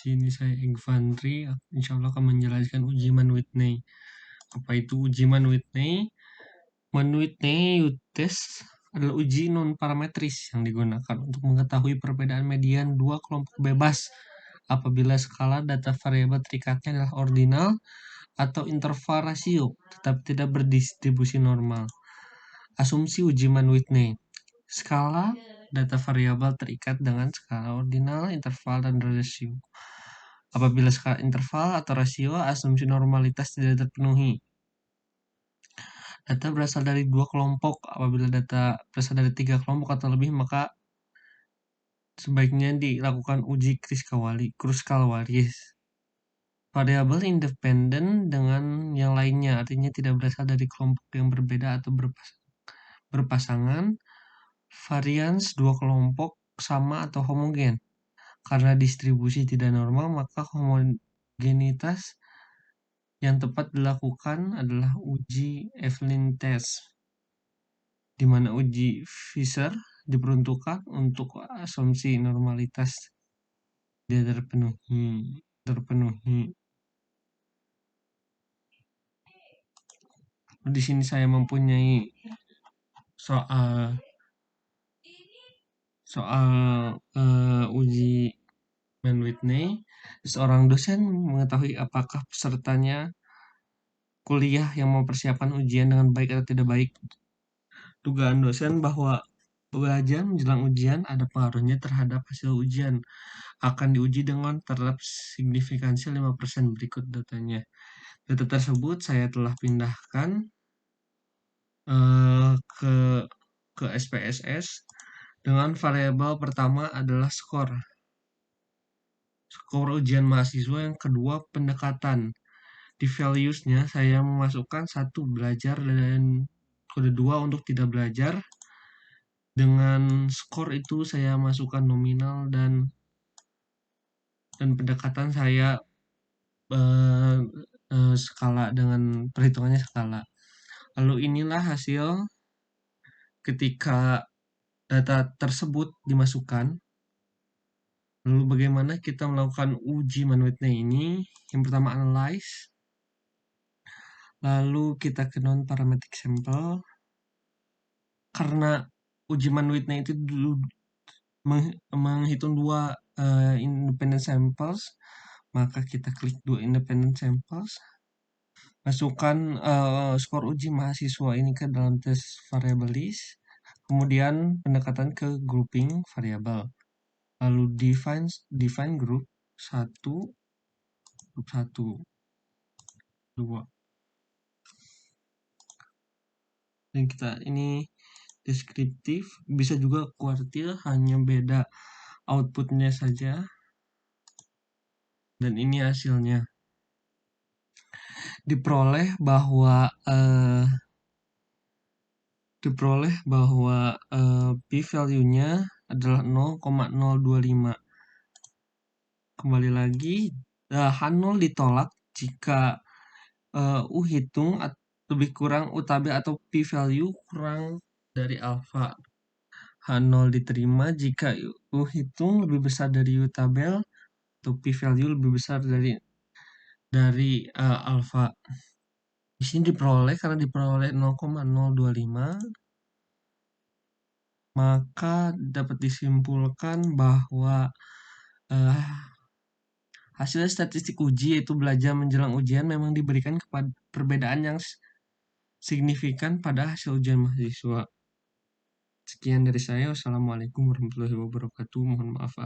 sini saya Infantri, insya Allah akan menjelaskan uji Mann-Whitney. Apa itu uji Mann-Whitney? Mann-Whitney test adalah uji non-parametris yang digunakan untuk mengetahui perbedaan median dua kelompok bebas apabila skala data variabel terikatnya adalah ordinal atau interval rasio, tetapi tidak berdistribusi normal. Asumsi uji Mann-Whitney. Skala data variabel terikat dengan skala ordinal, interval, dan rasio. Apabila skala interval atau rasio, asumsi normalitas tidak terpenuhi. Data berasal dari dua kelompok. Apabila data berasal dari 3 kelompok atau lebih, maka sebaiknya dilakukan uji Kruskal-Wallis. Variabel independen dengan yang lainnya, artinya tidak berasal dari kelompok yang berbeda atau berpasangan. Varians dua kelompok sama atau homogen. Karena distribusi tidak normal, maka homogenitas yang tepat dilakukan adalah uji Evelyn test, di mana uji Fisher diperuntukkan untuk asumsi normalitas tidak terpenuhi. Di sini saya mempunyai soal uji Mann-Whitney. Seorang dosen mengetahui apakah pesertanya kuliah yang mempersiapkan ujian dengan baik atau tidak baik. Dugaan dosen bahwa belajar menjelang ujian ada pengaruhnya terhadap hasil ujian. Akan diuji dengan terhadap signifikansi 5%. Berikut datanya. Data tersebut saya telah pindahkan ke SPSS dengan variabel pertama adalah skor ujian mahasiswa, yang kedua pendekatan. Di values-nya saya memasukkan 1 belajar dan kode 2 untuk tidak belajar. Dengan skor itu saya masukkan nominal dan pendekatan saya skala, dengan perhitungannya skala. Lalu inilah hasil ketika data tersebut dimasukkan. Lalu bagaimana kita melakukan uji Mann-Whitney ini? Yang pertama analyze. Lalu kita ke non-parametric sample. Karena uji Mann-Whitney itu menghitung 2 independent samples, maka kita klik 2 independent samples. Masukkan skor uji mahasiswa ini ke dalam tes variable list. Kemudian pendekatan ke grouping variabel. Lalu define group 1, group 1, 2. Dan kita ini deskriptif, bisa juga kuartil, hanya beda outputnya saja. Dan ini hasilnya. Diperoleh bahwa p-value-nya adalah 0,025. Kembali lagi, H0 ditolak jika U hitung lebih kurang U tabel atau p-value kurang dari alfa. H0 diterima jika U hitung lebih besar dari U tabel atau p-value lebih besar dari alfa. Di sini diperoleh karena diperoleh 0,025, maka dapat disimpulkan bahwa hasil statistik uji, yaitu belajar menjelang ujian, memang diberikan kepada perbedaan yang signifikan pada hasil ujian mahasiswa. Sekian dari saya. Wassalamualaikum warahmatullahi wabarakatuh. Mohon maaf.